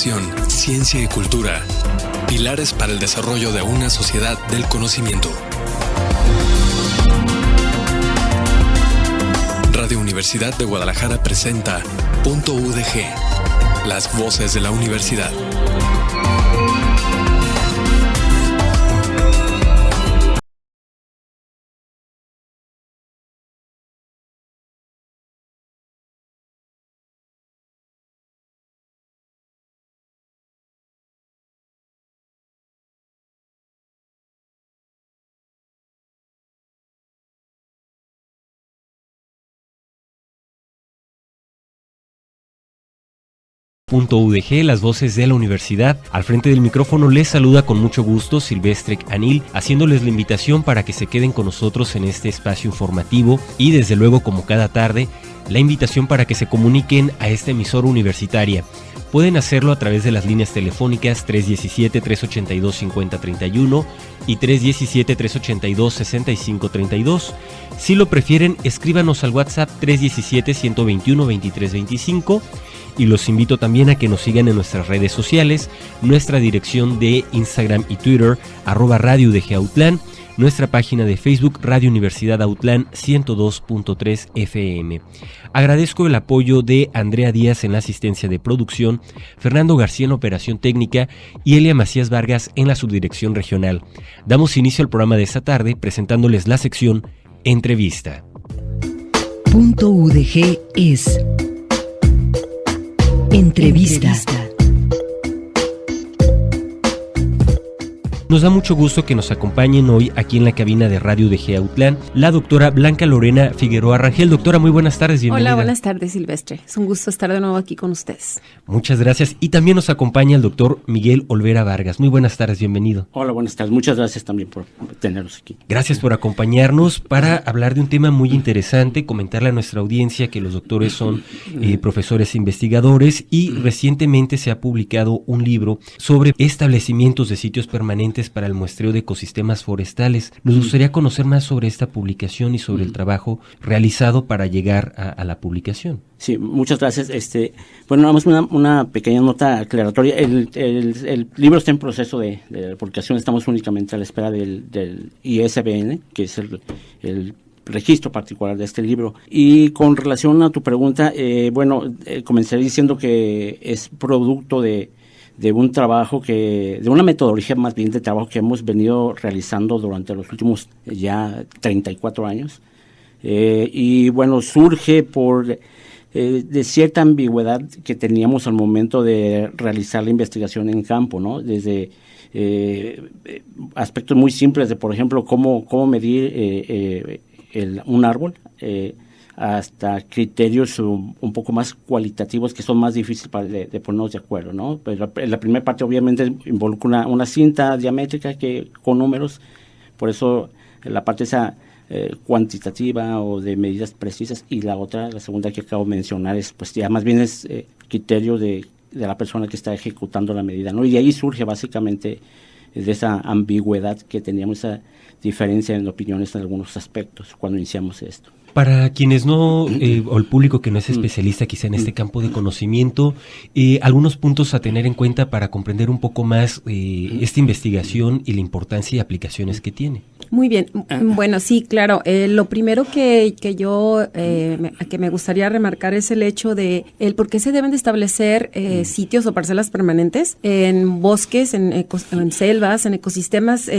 Educación, ciencia y cultura. Pilares para el desarrollo de una sociedad del conocimiento. Radio Universidad de Guadalajara presenta Punto UDG. Las voces de la universidad. Punto UDG, las voces de la universidad. Al frente del micrófono les saluda con mucho gusto Silvestre Anil, haciéndoles la invitación para que se queden con nosotros en este espacio informativo y desde luego, como cada tarde, la invitación para que se comuniquen a esta emisora universitaria. Pueden hacerlo a través de las líneas telefónicas 317-382-5031 y 317-382-6532. Si lo prefieren, escríbanos al WhatsApp 317-121-2325. Y los invito también a que nos sigan en nuestras redes sociales, nuestra dirección de Instagram y Twitter, @Radio UDG Autlán, nuestra página de Facebook, Radio Universidad Autlán 102.3 FM. Agradezco el apoyo de Andrea Díaz en la asistencia de producción, Fernando García en operación técnica y Elia Macías Vargas en la subdirección regional. Damos inicio al programa de esta tarde presentándoles la sección Entrevista. Punto UDG es Entrevista. Nos da mucho gusto que nos acompañen hoy aquí en la cabina de Radio UDG Autlán la doctora Blanca Lorena Figueroa Rangel. Doctora, muy buenas tardes, bienvenida. Hola, buenas tardes, Silvestre. Es un gusto estar de nuevo aquí con ustedes. Muchas gracias. Y también nos acompaña el doctor Miguel Olvera Vargas. Muy buenas tardes, bienvenido. Hola, buenas tardes. Muchas gracias también por tenernos aquí. Gracias por acompañarnos para hablar de un tema muy interesante, comentarle a nuestra audiencia que los doctores son profesores investigadores y recientemente se ha publicado un libro sobre establecimientos de sitios permanentes para el muestreo de ecosistemas forestales. Nos gustaría conocer más sobre esta publicación y sobre el trabajo realizado para llegar a la publicación. Sí, muchas gracias. Bueno, vamos una pequeña nota aclaratoria. El libro está en proceso de publicación. Estamos únicamente a la espera del ISBN, que es el registro particular de este libro. Y con relación a tu pregunta, comenzaré diciendo que es producto de un trabajo de una metodología más bien de trabajo que hemos venido realizando durante los últimos ya 34 años. Y bueno, surge por de cierta ambigüedad que teníamos al momento de realizar la investigación en campo, ¿no? Desde aspectos muy simples de, por ejemplo, cómo medir un árbol, hasta criterios un poco más cualitativos que son más difíciles de ponernos de acuerdo, ¿no? Pues la primera parte obviamente involucra una cinta diamétrica con números, por eso la parte esa cuantitativa o de medidas precisas, y la segunda que acabo de mencionar es pues ya más bien es criterio de la persona que está ejecutando la medida, ¿no? Y de ahí surge básicamente de esa ambigüedad que teníamos, esa diferencia en opiniones en algunos aspectos cuando iniciamos esto. Para quienes no, o el público que no es especialista quizá en este campo de conocimiento, algunos puntos a tener en cuenta para comprender un poco más esta investigación y la importancia y aplicaciones que tiene. Muy bien. Bueno, sí, claro. Lo primero que me gustaría remarcar es el hecho de el por qué se deben de establecer sitios o parcelas permanentes en bosques, en selvas, en ecosistemas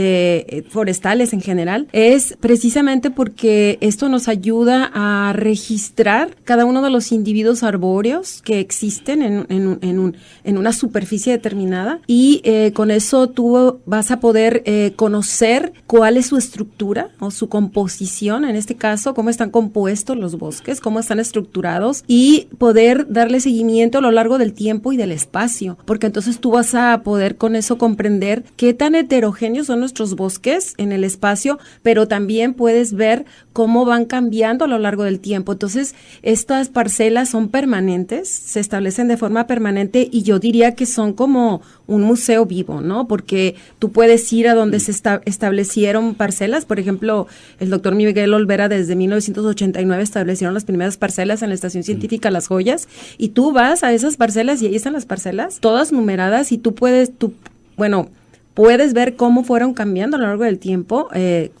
forestales en general. Es precisamente porque esto nos ayuda a registrar cada uno de los individuos arbóreos que existen en una superficie determinada y con eso tú vas a poder conocer cuál es su estructura o su composición, en este caso, cómo están compuestos los bosques, cómo están estructurados y poder darle seguimiento a lo largo del tiempo y del espacio, porque entonces tú vas a poder con eso comprender qué tan heterogéneos son nuestros bosques en el espacio, pero también puedes ver cómo van cambiando a lo largo del tiempo. Entonces, estas parcelas son permanentes, se establecen de forma permanente y yo diría que son como museo vivo, ¿no? Porque tú puedes ir a donde se establecieron parcelas. Por ejemplo, el doctor Miguel Olvera desde 1989 establecieron las primeras parcelas en la Estación Científica Las Joyas, y tú vas a esas parcelas y ahí están las parcelas, todas numeradas, y puedes ver cómo fueron cambiando a lo largo del tiempo,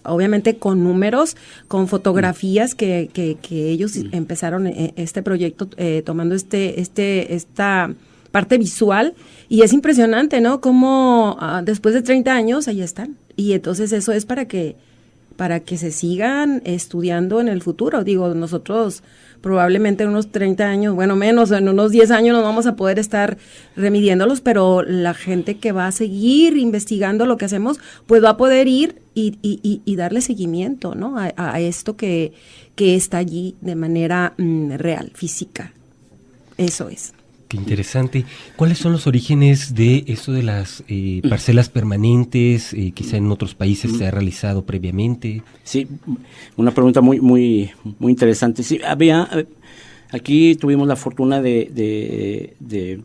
obviamente con números, con fotografías que ellos empezaron este proyecto tomando esta parte visual, y es impresionante, ¿no? Cómo después de 30 años ahí están, y entonces eso es para que se sigan estudiando en el futuro. Digo, nosotros probablemente en unos 30 años, bueno, menos, en unos 10 años nos vamos a poder estar remidiéndolos, pero la gente que va a seguir investigando lo que hacemos, pues va a poder ir y darle seguimiento, ¿no? A esto que está allí de manera real, física. Eso es. Qué interesante. ¿Cuáles son los orígenes de eso de las parcelas permanentes? Quizá en otros países se ha realizado previamente. Sí, una pregunta muy muy muy interesante. Sí, aquí tuvimos la fortuna de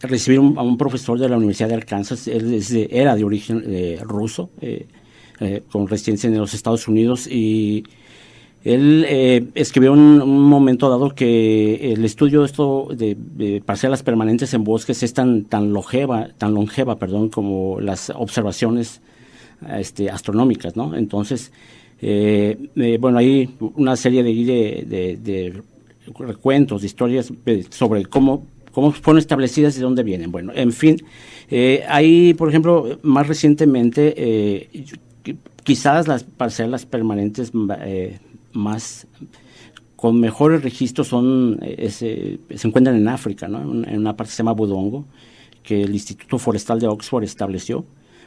recibir a un profesor de la Universidad de Arkansas. Él era de origen ruso, con residencia en los Estados Unidos, y él escribió en un momento dado que el estudio de parcelas permanentes en bosques es tan longeva, como las observaciones astronómicas, ¿no? Entonces, hay una serie de recuentos, de historias sobre cómo fueron establecidas y de dónde vienen. Bueno, en fin, hay, por ejemplo, más recientemente, quizás las parcelas permanentes con mejores registros se encuentran en África, ¿no? En una parte que se llama Budongo, que el Instituto Forestal de Oxford estableció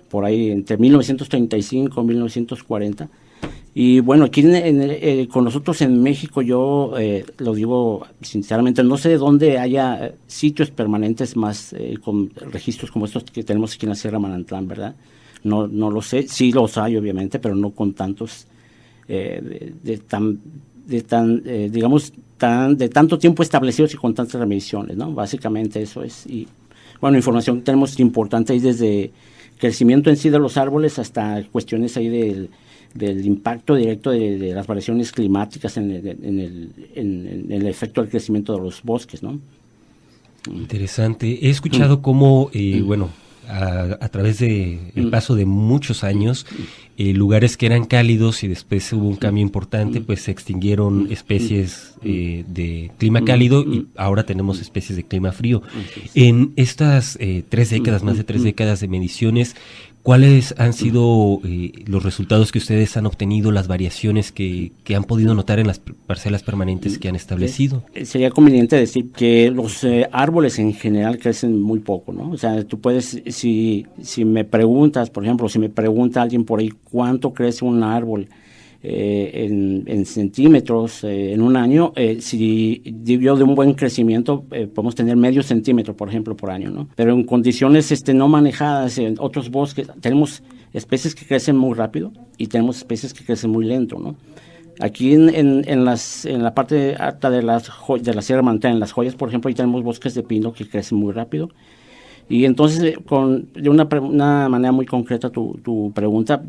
por ahí entre 1935 y 1940. Y bueno, aquí con nosotros en México, yo lo digo sinceramente, no sé de dónde haya sitios permanentes más con registros como estos que tenemos aquí en la Sierra Manantlán, ¿verdad? No lo sé, sí los hay obviamente, pero no con tantos de tanto tiempo establecidos y con tantas mediciones, ¿no? Básicamente eso es. Y bueno, información que tenemos importante ahí desde crecimiento en sí de los árboles hasta cuestiones ahí del impacto directo de las variaciones climáticas en el efecto del crecimiento de los bosques, ¿no? Interesante. He escuchado cómo, a través del paso de muchos años, lugares que eran cálidos y después hubo un cambio importante, pues se extinguieron especies de clima cálido y ahora tenemos especies de clima frío. En estas 3 décadas, más de 3 décadas de mediciones, ¿cuáles han sido los resultados que ustedes han obtenido, las variaciones que han podido notar en las parcelas permanentes que han establecido? Sería conveniente decir que los árboles en general crecen muy poco, ¿no? O sea, tú puedes, si me preguntas, por ejemplo, si me pregunta alguien por ahí cuánto crece un árbol en centímetros en un año, si vivió de un buen crecimiento, podemos tener medio centímetro, por ejemplo, por año, ¿no? Pero en condiciones no manejadas, en otros bosques, tenemos especies que crecen muy rápido y tenemos especies que crecen muy lento, ¿no? Aquí en la parte alta de la Sierra Manantlán, en Las Joyas, por ejemplo, ahí tenemos bosques de pino que crecen muy rápido. Y entonces, de una manera muy concreta tu pregunta,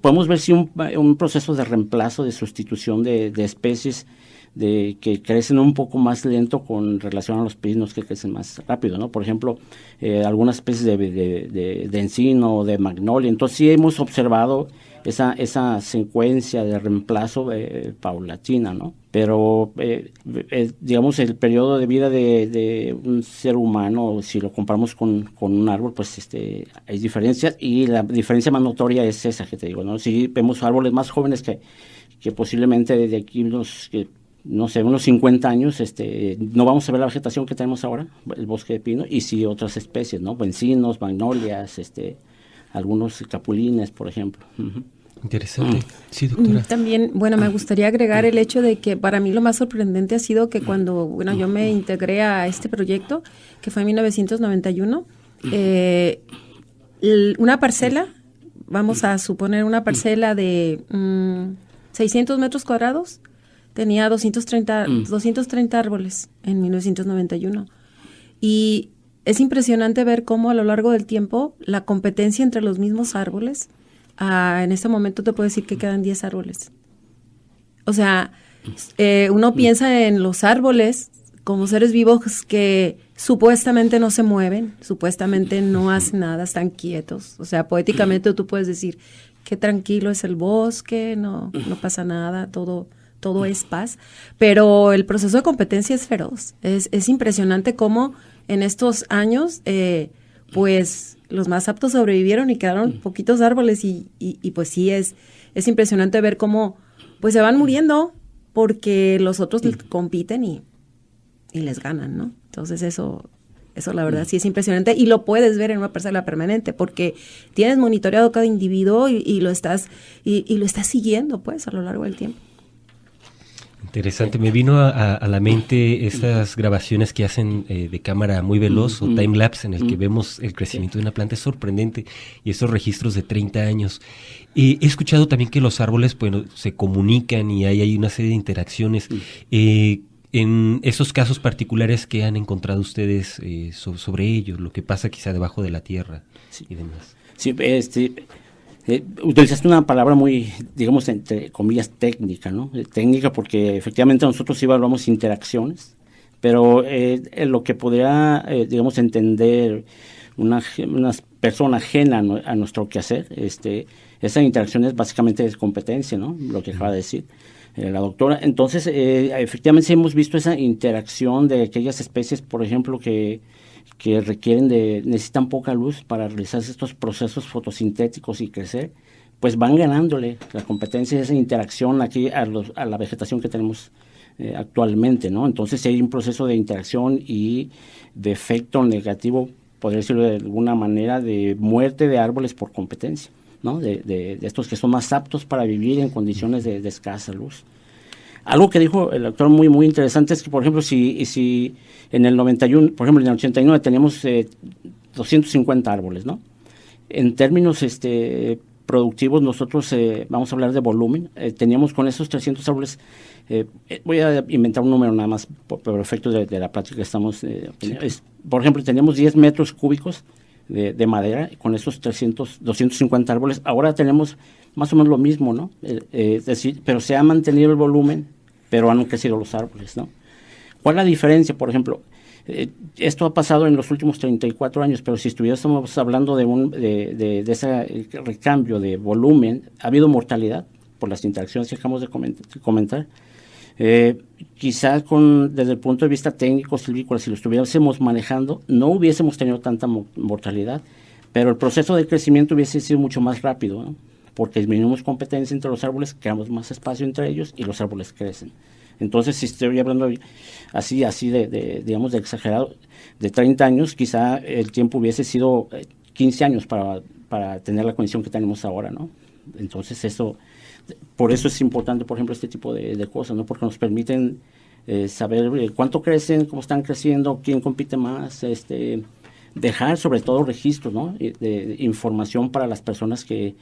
podemos ver si un proceso de reemplazo, de sustitución de especies que crecen un poco más lento con relación a los pinos que crecen más rápido, ¿no? Por ejemplo, algunas especies de encino o de magnolia. Entonces sí hemos observado esa secuencia de reemplazo paulatina, ¿no? Pero, digamos, el periodo de vida de un ser humano, si lo comparamos con un árbol, pues hay diferencias, y la diferencia más notoria es esa que te digo, ¿no? Si vemos árboles más jóvenes que posiblemente de aquí unos 50 años, no vamos a ver la vegetación que tenemos ahora, el bosque de pino, y sí otras especies, ¿no? Encinos, magnolias, algunos capulines, por ejemplo. Uh-huh. Interesante. Sí, doctora. También, me gustaría agregar el hecho de que para mí lo más sorprendente ha sido que cuando, yo me integré a este proyecto, que fue en 1991, una parcela, vamos a suponer una parcela de 600 metros cuadrados, tenía 230 árboles en 1991. Y es impresionante ver cómo a lo largo del tiempo la competencia entre los mismos árboles, en este momento te puedo decir que quedan 10 árboles. O sea, uno piensa en los árboles como seres vivos que supuestamente no se mueven, supuestamente no hacen nada, están quietos. O sea, poéticamente tú puedes decir qué tranquilo es el bosque, no pasa nada, todo es paz. Pero el proceso de competencia es feroz. Es impresionante cómo en estos años, pues los más aptos sobrevivieron y quedaron poquitos árboles y pues sí, es impresionante ver cómo pues se van muriendo porque los otros compiten y les ganan, ¿no? Entonces eso la verdad sí es impresionante y lo puedes ver en una parcela permanente porque tienes monitoreado cada individuo y lo estás siguiendo pues a lo largo del tiempo. Interesante, me vino a la mente estas grabaciones que hacen de cámara muy veloz o time-lapse en el que vemos el crecimiento de una planta, es sorprendente, y estos registros de 30 años. He escuchado también que los árboles bueno, se comunican y hay una serie de interacciones. En esos casos particulares que han encontrado ustedes sobre ellos, lo que pasa quizá debajo de la tierra y demás. Sí, utilizaste una palabra muy, digamos, entre comillas, técnica, ¿no? Técnica porque efectivamente nosotros sí evaluamos interacciones, pero lo que podría, digamos, entender una persona ajena a nuestro quehacer, esa interacción es básicamente de competencia, ¿no? Lo que acaba de decir la doctora. Entonces, efectivamente sí hemos visto esa interacción de aquellas especies, por ejemplo, que necesitan poca luz para realizar estos procesos fotosintéticos y crecer, pues van ganándole la competencia, esa interacción aquí a la vegetación que tenemos actualmente, ¿no? Entonces hay un proceso de interacción y de efecto negativo, podría decirlo de alguna manera, de muerte de árboles por competencia, ¿no? De estos que son más aptos para vivir en condiciones de escasa luz. Algo que dijo el doctor muy, muy interesante es que, por ejemplo, si en el 91, por ejemplo, en el 89 teníamos 250 árboles, ¿no? En términos productivos, nosotros, vamos a hablar de volumen, teníamos con esos 300 árboles, voy a inventar un número nada más por efecto de la plática que estamos por ejemplo, teníamos 10 metros cúbicos de madera con esos 250 árboles. Ahora tenemos más o menos lo mismo, ¿no? Es decir, pero se ha mantenido el volumen, pero han crecido los árboles, ¿no? ¿Cuál es la diferencia? Por ejemplo, esto ha pasado en los últimos 34 años, pero si estuviésemos hablando de ese recambio de volumen, ha habido mortalidad por las interacciones que acabamos de comentar. Quizás desde el punto de vista técnico, silvícola, si lo estuviésemos manejando, no hubiésemos tenido tanta mortalidad, pero el proceso de crecimiento hubiese sido mucho más rápido, ¿no? Porque disminuimos competencia entre los árboles, creamos más espacio entre ellos y los árboles crecen. Entonces, si estoy hablando así digamos, de exagerado, de 30 años, quizá el tiempo hubiese sido 15 años para tener la condición que tenemos ahora, ¿no? Entonces, por eso es importante, por ejemplo, este tipo de cosas, ¿no? Porque nos permiten saber cuánto crecen, cómo están creciendo, quién compite más, dejar sobre todo registros, ¿no? De información para las personas que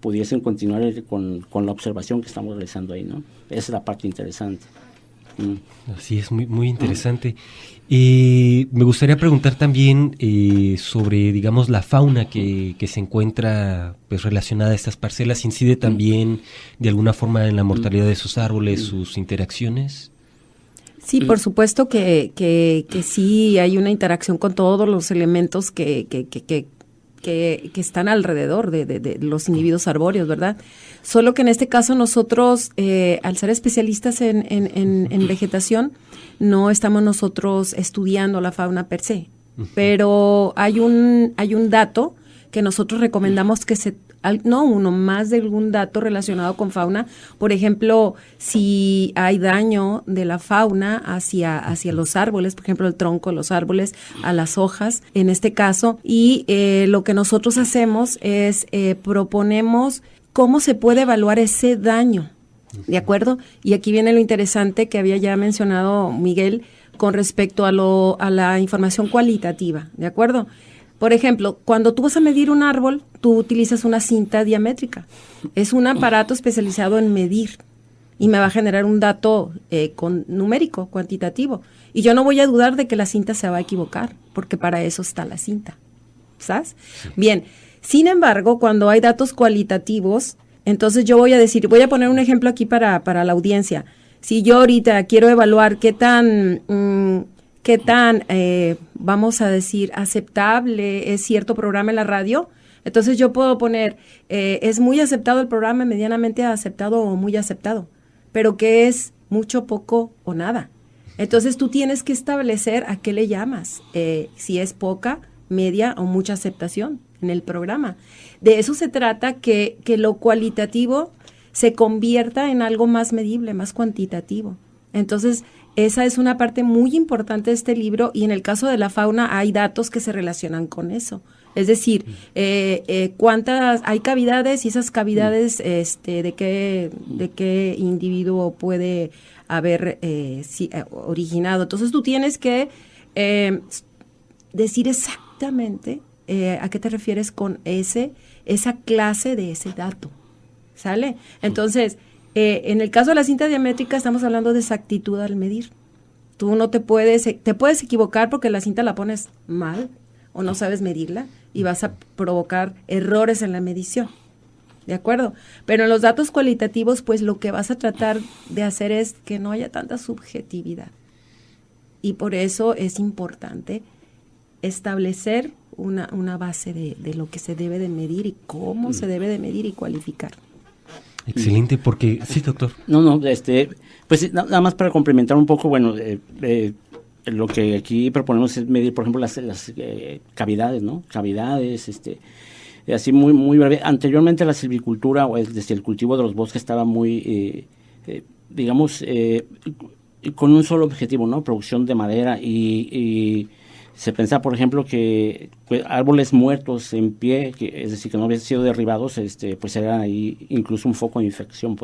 pudiesen continuar con la observación que estamos realizando ahí, ¿no? Esa es la parte interesante. Así es, muy, muy interesante. Me gustaría preguntar también sobre, digamos, la fauna que se encuentra pues relacionada a estas parcelas. ¿Incide también de alguna forma en la mortalidad de esos árboles, sus interacciones? Sí, por supuesto que sí hay una interacción con todos los elementos que están alrededor de los individuos arbóreos, ¿verdad? Solo que en este caso nosotros, al ser especialistas en vegetación, no estamos nosotros estudiando la fauna per se, pero hay un dato que nosotros recomendamos más de algún dato relacionado con fauna. Por ejemplo, si hay daño de la fauna hacia los árboles, por ejemplo, el tronco de los árboles, a las hojas, en este caso, y lo que nosotros hacemos es proponemos cómo se puede evaluar ese daño, ¿de acuerdo? Y aquí viene lo interesante que había ya mencionado Miguel con respecto a la información cualitativa, ¿de acuerdo? Por ejemplo, cuando tú vas a medir un árbol, tú utilizas una cinta diamétrica. Es un aparato especializado en medir y me va a generar un dato numérico, cuantitativo. Y yo no voy a dudar de que la cinta se va a equivocar, porque para eso está la cinta, ¿sabes? Sí. Bien, sin embargo, cuando hay datos cualitativos, entonces yo voy a poner un ejemplo aquí para la audiencia. Si yo ahorita quiero evaluar qué tan vamos a decir, aceptable es cierto programa en la radio, entonces yo puedo poner, es muy aceptado el programa, medianamente aceptado o muy aceptado, pero ¿qué es mucho, poco o nada? Entonces tú tienes que establecer a qué le llamas, si es poca, media o mucha aceptación en el programa. De eso se trata, que lo cualitativo se convierta en algo más medible, más cuantitativo. Entonces, esa es una parte muy importante de este libro, y en el caso de la fauna hay datos que se relacionan con eso. Es decir, cuántas hay cavidades, y esas cavidades de qué individuo puede haber originado. Entonces tú tienes que decir exactamente a qué te refieres con esa clase de ese dato. ¿Sale? Entonces, en el caso de la cinta diamétrica estamos hablando de exactitud al medir. Tú no te puedes equivocar porque la cinta la pones mal o no sabes medirla y vas a provocar errores en la medición. ¿De acuerdo? Pero en los datos cualitativos, pues lo que vas a tratar de hacer es que no haya tanta subjetividad. Y por eso es importante establecer una base de lo que se debe de medir y cómo se debe de medir y cualificar. Excelente, porque... Sí, doctor. No, pues nada más para complementar un poco, bueno, lo que aquí proponemos es medir, por ejemplo, las cavidades, ¿no? Cavidades, así muy breve. Anteriormente la silvicultura, o desde el cultivo de los bosques, estaba muy, digamos, con un solo objetivo, ¿no? Producción de madera, y se pensaba, por ejemplo, que árboles muertos en pie, es decir, que no habían sido derribados, pues era ahí incluso un foco de infección,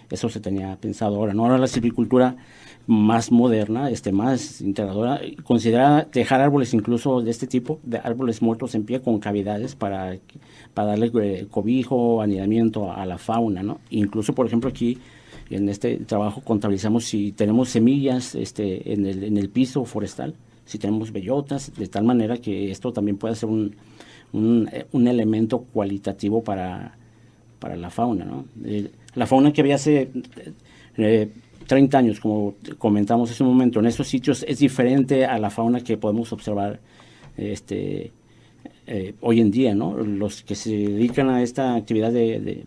eso se tenía pensado ahora, ¿no? Ahora la silvicultura más moderna, más integradora, considera dejar árboles incluso de este tipo, de árboles muertos en pie con cavidades para darle cobijo, anidamiento a la fauna, ¿no? Incluso, por ejemplo, aquí en este trabajo contabilizamos si tenemos semillas en el piso forestal, si tenemos bellotas, de tal manera que esto también puede ser un elemento cualitativo para la fauna, ¿no? La fauna que había hace 30 años, como comentamos hace un momento, en estos sitios es diferente a la fauna que podemos observar hoy en día, ¿no? Los que se dedican a esta actividad de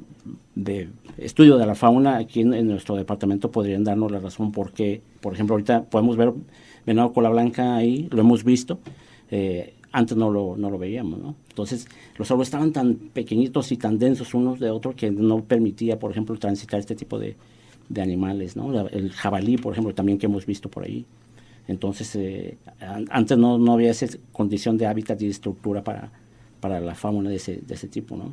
estudio de la fauna aquí en nuestro departamento podrían darnos la razón por qué, por ejemplo, ahorita podemos ver venado cola blanca ahí, lo hemos visto, antes no lo veíamos, ¿no? Entonces, los árboles estaban tan pequeñitos y tan densos unos de otros que no permitía, por ejemplo, transitar este tipo de animales, ¿no? El jabalí, por ejemplo, también que hemos visto por ahí. Entonces, antes no había esa condición de hábitat y de estructura para la fauna de ese tipo, ¿no?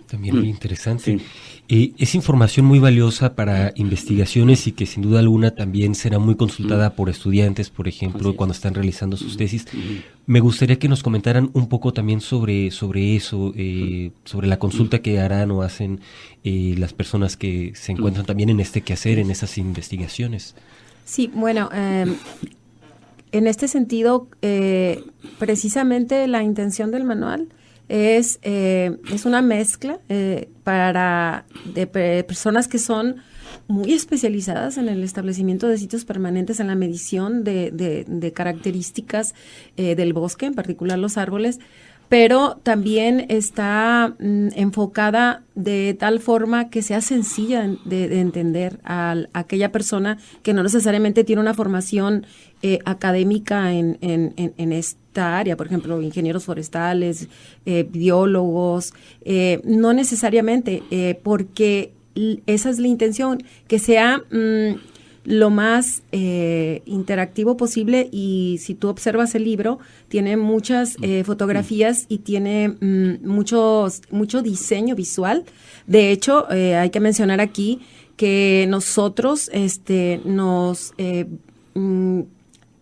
También muy interesante. Sí. Es información muy valiosa para investigaciones y que sin duda alguna también será muy consultada por estudiantes, por ejemplo, cuando están realizando sus tesis. Me gustaría que nos comentaran un poco también sobre eso, sobre la consulta que harán o hacen las personas que se encuentran también en este quehacer, en esas investigaciones. Sí, bueno, en este sentido, precisamente la intención del manual es una mezcla de personas que son muy especializadas en el establecimiento de sitios permanentes, en la medición de características del bosque, en particular los árboles, pero también está enfocada de tal forma que sea sencilla de entender a aquella persona que no necesariamente tiene una formación académica en esta área, por ejemplo, ingenieros forestales, biólogos, no necesariamente, porque esa es la intención, que sea lo más interactivo posible. Y si tú observas el libro, tiene muchas fotografías y tiene mucho diseño visual. De hecho, hay que mencionar aquí que nosotros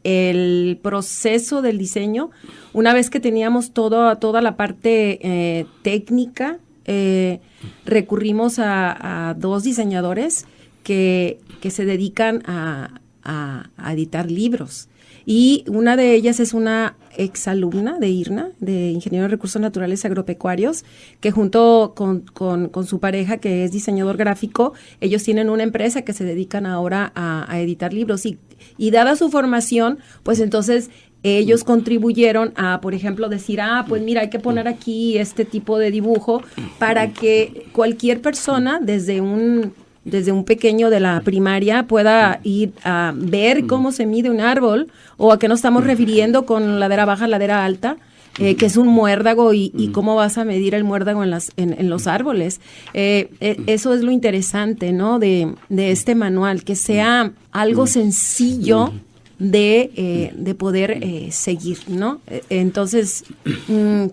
el proceso del diseño, una vez que teníamos toda la parte técnica, recurrimos a dos diseñadores que se dedican a editar libros. Y una de ellas es una exalumna de IRNA, de Ingeniero de Recursos Naturales Agropecuarios, que junto con su pareja, que es diseñador gráfico, ellos tienen una empresa que se dedican ahora a editar libros. Y dada su formación, pues entonces ellos contribuyeron a, por ejemplo, decir, pues mira, hay que poner aquí este tipo de dibujo para que cualquier persona, desde un pequeño de la primaria, pueda ir a ver cómo se mide un árbol o a qué nos estamos refiriendo con ladera baja, ladera alta, que es un muérdago y cómo vas a medir el muérdago en los árboles. Eso es lo interesante, ¿no? De este manual, que sea algo sencillo de poder seguir, ¿no? Entonces,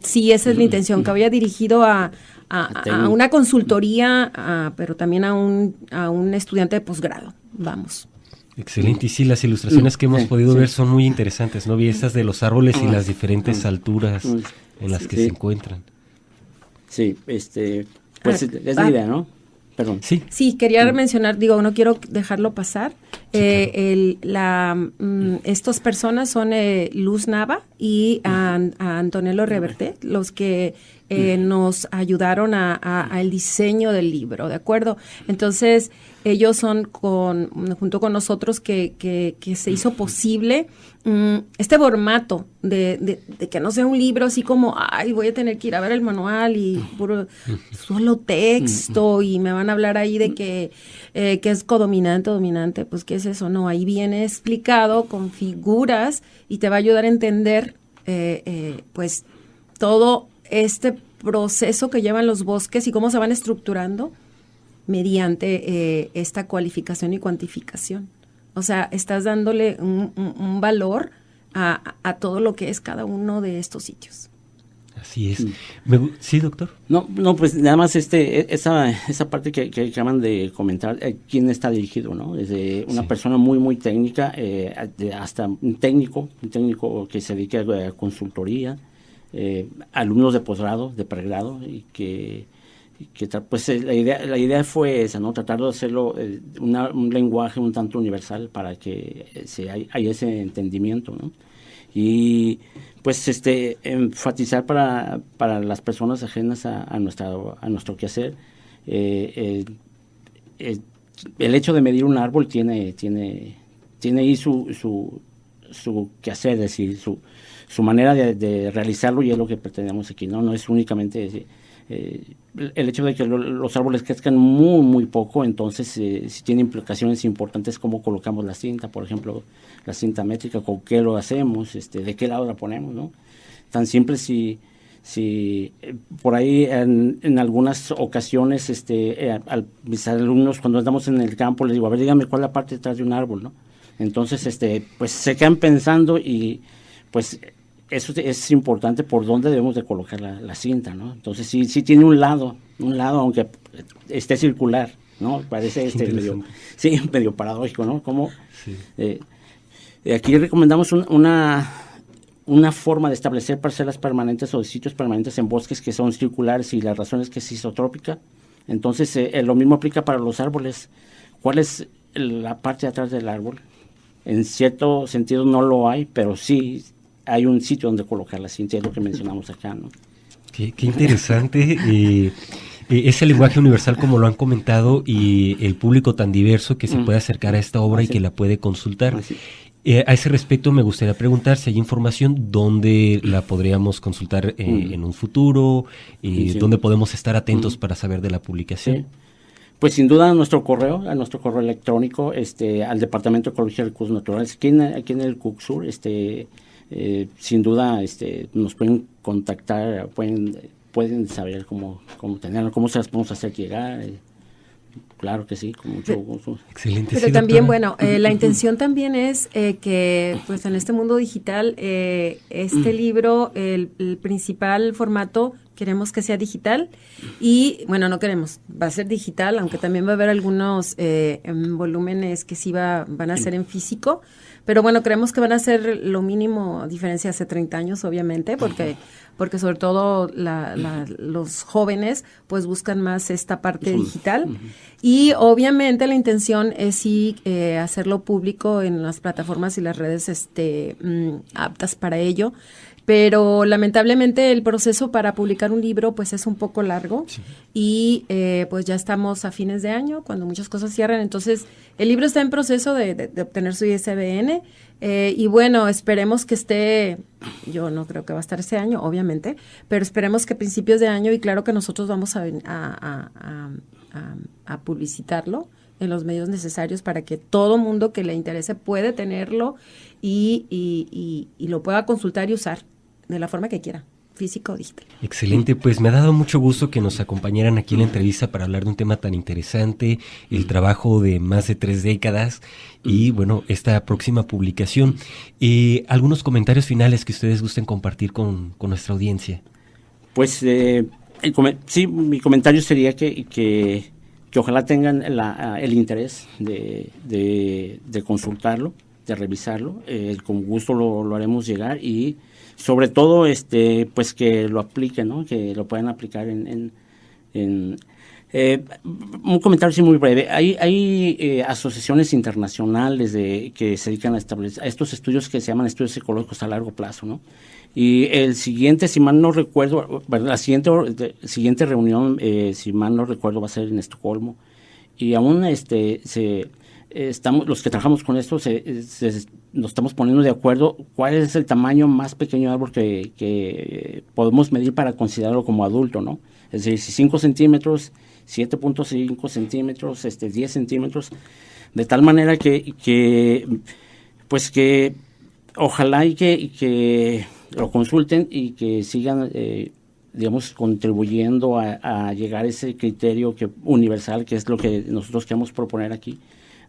sí, esa es la intención, que vaya dirigido a una consultoría, pero también a un estudiante de posgrado. Vamos. Excelente. Y sí, las ilustraciones que hemos podido ver son muy interesantes, ¿no? Vi estas de los árboles y las diferentes alturas en las que se encuentran. Sí, pues es la idea, ¿no? Perdón. Sí, quería mencionar, no quiero dejarlo pasar. Estas personas son Luz Nava y a Antonello Reverté, los que nos ayudaron al diseño del libro, ¿de acuerdo? Entonces, ellos son junto con nosotros que se hizo posible este formato de que no sea un libro así como, voy a tener que ir a ver el manual y puro solo texto y me van a hablar ahí de que es codominante o dominante. Pues, ¿qué es eso? No, ahí viene explicado con figuras y te va a ayudar a entender pues todo este proceso que llevan los bosques y cómo se van estructurando mediante esta cualificación y cuantificación. O sea, estás dándole un valor a todo lo que es cada uno de estos sitios. Así es. ¿Sí, doctor? No, pues nada más esa parte que acaban de comentar, quién está dirigido, ¿no? Desde una persona muy, muy técnica, hasta un técnico que se dedique a consultoría, alumnos de posgrado, de pregrado, y que pues la idea fue esa, ¿no? Tratar de hacerlo un lenguaje un tanto universal para que haya ese entendimiento, ¿no? Y pues enfatizar para las personas ajenas a nuestro quehacer, el hecho de medir un árbol tiene ahí su quehacer, es decir, su manera de realizarlo, y es lo que pretendemos aquí, ¿no? No es únicamente el hecho de que los árboles crezcan muy, muy poco, entonces si tiene implicaciones importantes cómo colocamos la cinta, por ejemplo, la cinta métrica, con qué lo hacemos, de qué lado la ponemos, ¿no? Tan simple si por ahí en algunas ocasiones a mis alumnos, cuando estamos en el campo, les digo, a ver, dígame cuál es la parte detrás de un árbol, ¿no? Entonces, pues se quedan pensando y pues eso es importante por dónde debemos de colocar la cinta, ¿no? Entonces sí tiene un lado, aunque esté circular, ¿no? Parece medio paradójico, ¿no? Como aquí recomendamos una forma de establecer parcelas permanentes o sitios permanentes en bosques que son circulares, y la razón es que es isotrópica. Entonces lo mismo aplica para los árboles. ¿Cuál es la parte de atrás del árbol? En cierto sentido no lo hay, pero sí hay un sitio donde colocar la cinta, es lo que mencionamos acá, ¿no? Qué interesante. Ese lenguaje universal, como lo han comentado, y el público tan diverso que se puede acercar a esta obra y que la puede consultar. A ese respecto, me gustaría preguntar si hay información dónde la podríamos consultar en un futuro, dónde podemos estar atentos para saber de la publicación. Sí. Pues sin duda a nuestro correo electrónico, al Departamento de Ecología y Recursos Naturales, aquí en el CUCSUR, sin duda nos pueden contactar, pueden saber cómo tenerlo, cómo se las podemos hacer llegar. Claro que sí, con mucho gusto. Excelente. Pero sí, también, doctora. la intención también es que pues en este mundo digital, este libro, el principal formato Queremos que sea digital y, bueno, no queremos, va a ser digital, aunque también va a haber algunos volúmenes que sí van a ser en físico, pero bueno, creemos que van a ser lo mínimo, a diferencia de hace 30 años, obviamente, porque sobre todo los jóvenes pues buscan más esta parte digital y obviamente la intención es sí hacerlo público en las plataformas y las redes aptas para ello. Pero lamentablemente el proceso para publicar un libro pues es un poco largo y pues ya estamos a fines de año cuando muchas cosas cierran, entonces el libro está en proceso de obtener su ISBN y bueno, esperemos que esté, yo no creo que va a estar este año obviamente, pero esperemos que a principios de año y claro que nosotros vamos a publicitarlo en los medios necesarios para que todo mundo que le interese puede tenerlo y lo pueda consultar y usar de la forma que quiera, físico o digital. Excelente, pues me ha dado mucho gusto que nos acompañaran aquí en la entrevista para hablar de un tema tan interesante, el trabajo de más de 3 décadas y bueno, esta próxima publicación. ¿Algunos comentarios finales que ustedes gusten compartir con nuestra audiencia? Pues sí, mi comentario sería que ojalá tengan el interés de consultarlo, de revisarlo, con gusto lo haremos llegar y sobre todo pues que lo apliquen, ¿no? Que lo puedan aplicar en un comentario sí muy breve. Hay asociaciones internacionales que se dedican a establecer a estos estudios que se llaman estudios ecológicos a largo plazo, ¿no? Y el siguiente, si mal no recuerdo, la siguiente reunión, si mal no recuerdo, va a ser en Estocolmo. Y aún los que trabajamos con esto nos estamos poniendo de acuerdo cuál es el tamaño más pequeño de árbol que podemos medir para considerarlo como adulto, ¿no? Es decir, si 5 centímetros, 7.5 centímetros, 10 centímetros, de tal manera que ojalá y que lo consulten y que sigan, digamos, contribuyendo a llegar a ese criterio universal, que es lo que nosotros queremos proponer aquí,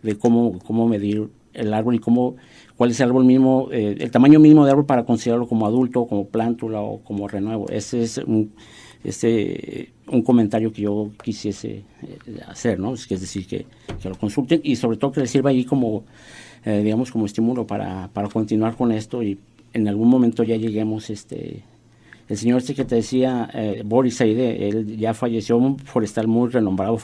de cómo medir el árbol y cuál es el árbol mínimo, el tamaño mínimo de árbol para considerarlo como adulto, como plántula o como renuevo. Ese es un comentario que yo quisiese hacer, ¿no? Es decir, que lo consulten y sobre todo que les sirva ahí como, digamos, como estímulo para continuar con esto y en algún momento ya lleguemos, el señor que te decía, Boris Saide, él ya falleció, un forestal muy renombrado,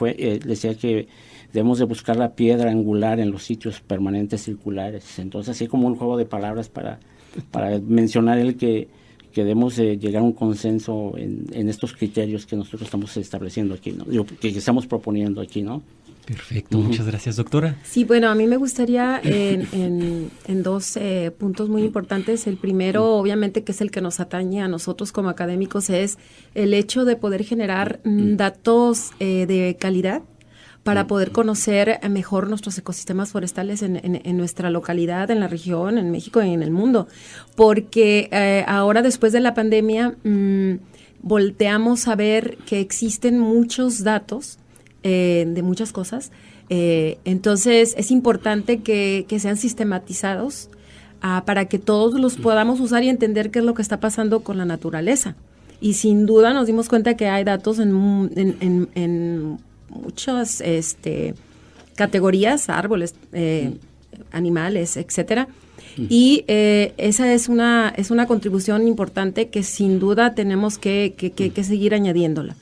decía que debemos de buscar la piedra angular en los sitios permanentes circulares. Entonces, así como un juego de palabras para mencionar él que debemos llegar a un consenso en estos criterios que nosotros estamos estableciendo aquí, ¿no? Que estamos proponiendo aquí, ¿no? Perfecto, muchas gracias, doctora. Sí, bueno, a mí me gustaría en 2 puntos muy importantes. El primero, obviamente, que es el que nos atañe a nosotros como académicos, es el hecho de poder generar datos de calidad para poder conocer mejor nuestros ecosistemas forestales en nuestra localidad, en la región, en México y en el mundo. Porque ahora, después de la pandemia, volteamos a ver que existen muchos datos de muchas cosas. Entonces, es importante que sean sistematizados para que todos los podamos usar y entender qué es lo que está pasando con la naturaleza. Y sin duda nos dimos cuenta que hay datos en muchas categorías, árboles, animales, etcétera. Y esa es una contribución importante que sin duda tenemos que seguir añadiéndole.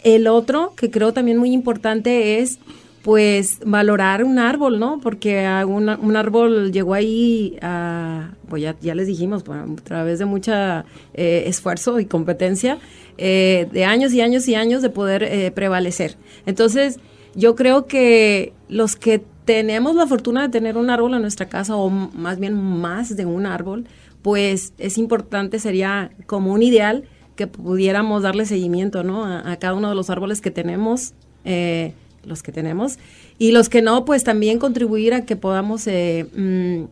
El otro que creo también muy importante es pues valorar un árbol, ¿no? Porque un árbol llegó ahí pues ya les dijimos, a través de mucha esfuerzo y competencia, de años y años y años de poder prevalecer. Entonces, yo creo que los que tenemos la fortuna de tener un árbol en nuestra casa, o más bien más de un árbol, pues es importante, sería como un ideal que pudiéramos darle seguimiento, ¿no? A cada uno de los árboles que tenemos, los que tenemos, y los que no, pues también contribuir a que podamos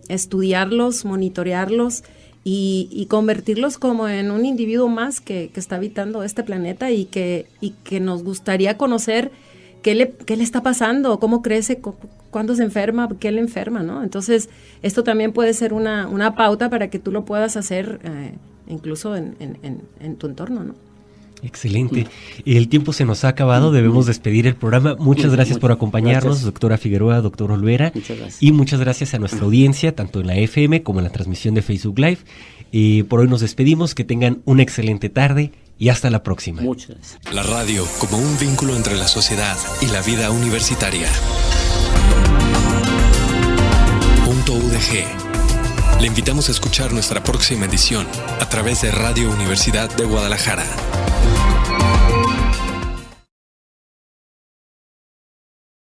estudiarlos, monitorearlos y convertirlos como en un individuo más que está habitando este planeta y que nos gustaría conocer qué le está pasando, cómo crece, cuándo se enferma, qué le enferma, ¿no? Entonces, esto también puede ser una pauta para que tú lo puedas hacer incluso en tu entorno, ¿no? Excelente. El tiempo se nos ha acabado, debemos despedir el programa. Muchas gracias por acompañarnos, gracias. Doctora Figueroa, doctor Olvera. Muchas gracias. Y muchas gracias a nuestra audiencia, tanto en la FM como en la transmisión de Facebook Live. Por hoy nos despedimos, que tengan una excelente tarde y hasta la próxima. Muchas gracias. La radio como un vínculo entre la sociedad y la vida universitaria. Punto UDG. Le invitamos a escuchar nuestra próxima edición a través de Radio Universidad de Guadalajara.